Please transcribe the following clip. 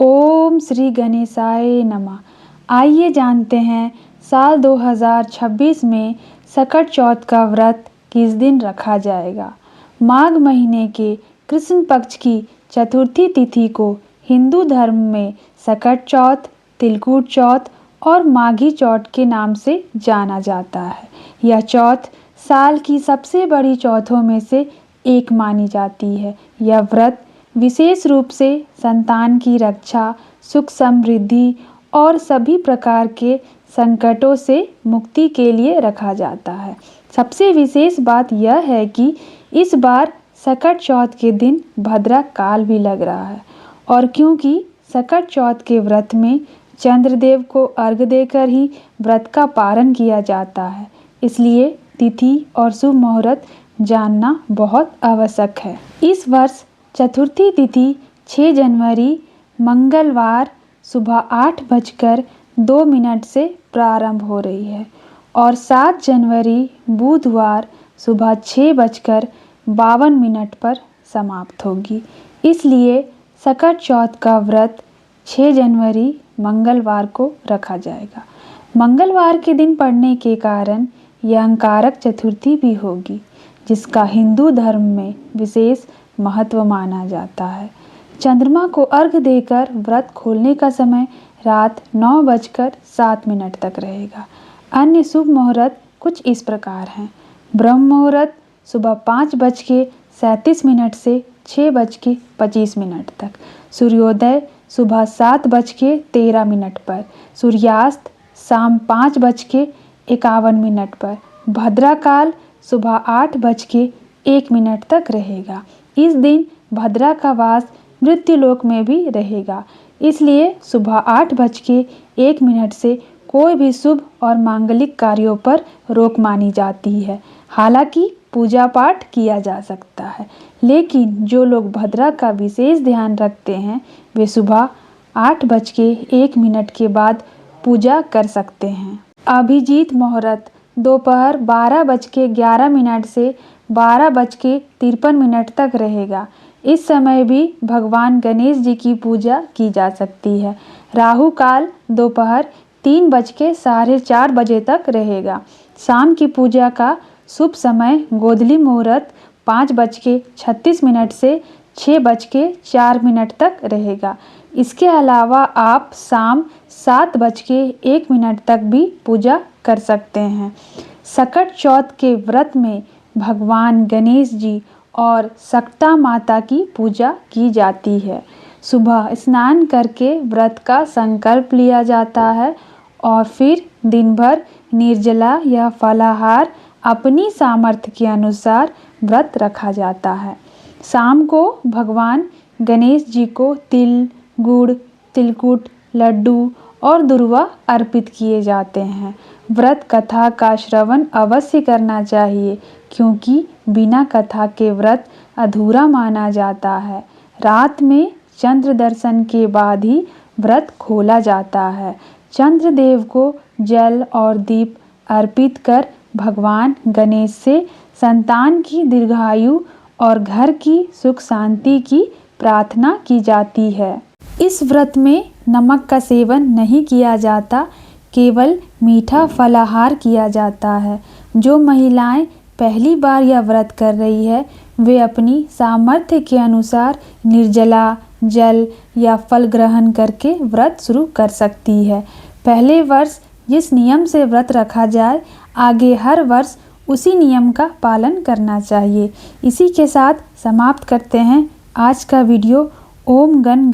ओम श्री गणेशाय नमः। आइए जानते हैं साल 2026 में सकट चौथ का व्रत किस दिन रखा जाएगा। माघ महीने के कृष्ण पक्ष की चतुर्थी तिथि को हिंदू धर्म में सकट चौथ, तिलकुट चौथ और माघी चौथ के नाम से जाना जाता है। यह चौथ साल की सबसे बड़ी चौथों में से एक मानी जाती है। यह व्रत विशेष रूप से संतान की रक्षा, सुख समृद्धि और सभी प्रकार के संकटों से मुक्ति के लिए रखा जाता है। सबसे विशेष बात यह है कि इस बार सकट चौथ के दिन भद्रा काल भी लग रहा है और क्योंकि सकट चौथ के व्रत में चंद्रदेव को अर्घ्य देकर ही व्रत का पारण किया जाता है, इसलिए तिथि और शुभ मुहूर्त जानना बहुत आवश्यक है। इस वर्ष चतुर्थी तिथि 6 जनवरी मंगलवार सुबह 8:02 से प्रारंभ हो रही है और 7 जनवरी बुधवार सुबह 6:52 पर समाप्त होगी। इसलिए सकट चौथ का व्रत 6 जनवरी मंगलवार को रखा जाएगा। मंगलवार के दिन पड़ने के कारण यह अंगारक चतुर्थी भी होगी, जिसका हिंदू धर्म में विशेष महत्व माना जाता है। चंद्रमा को अर्घ्य देकर व्रत खोलने का समय रात 9:07 तक रहेगा। अन्य शुभ मुहूर्त कुछ इस प्रकार हैं। ब्रह्म मुहूर्त सुबह 5:37 से 6:25 तक। सूर्योदय सुबह 7:13 पर। सूर्यास्त शाम 5:51 पर। भद्रा काल सुबह 8:01 तक रहेगा। इस दिन भद्रा का वास मृत्युलोक में भी रहेगा, इसलिए सुबह 8:01 से कोई भी शुभ और मांगलिक कार्यों पर रोक मानी जाती है। हालांकि पूजा पाठ किया जा सकता है, लेकिन जो लोग भद्रा का विशेष ध्यान रखते हैं वे सुबह 8:01 के बाद पूजा कर सकते हैं। अभिजीत मुहूर्त दोपहर 12:11 से 12:53 तक रहेगा। इस समय भी भगवान गणेश जी की पूजा की जा सकती है। राहु काल दोपहर 3:04 तक रहेगा। शाम की पूजा का शुभ समय गोधूली मुहूर्त 5:36 से 6:04 तक रहेगा। इसके अलावा आप शाम 7:01 तक भी पूजा कर सकते हैं। सकट चौथ के व्रत में भगवान गणेश जी और सकटा माता की पूजा की जाती है। सुबह स्नान करके व्रत का संकल्प लिया जाता है और फिर दिन भर निर्जला या फलाहार अपनी सामर्थ्य के अनुसार व्रत रखा जाता है। शाम को भगवान गणेश जी को तिल, गुड़, तिलकुट, लड्डू और दुर्वा अर्पित किए जाते हैं। व्रत कथा का श्रवण अवश्य करना चाहिए, क्योंकि बिना कथा के व्रत अधूरा माना जाता है। रात में चंद्र दर्शन के बाद ही व्रत खोला जाता है। चंद्रदेव को जल और दीप अर्पित कर भगवान गणेश से संतान की दीर्घायु और घर की सुख शांति की प्रार्थना की जाती है। इस व्रत में नमक का सेवन नहीं किया जाता, केवल मीठा फलाहार किया जाता है। जो महिलाएं पहली बार यह व्रत कर रही है वे अपनी सामर्थ्य के अनुसार निर्जला, जल या फल ग्रहण करके व्रत शुरू कर सकती है। पहले वर्ष जिस नियम से व्रत रखा जाए, आगे हर वर्ष उसी नियम का पालन करना चाहिए। इसी के साथ समाप्त करते हैं आज का वीडियो। ओम गण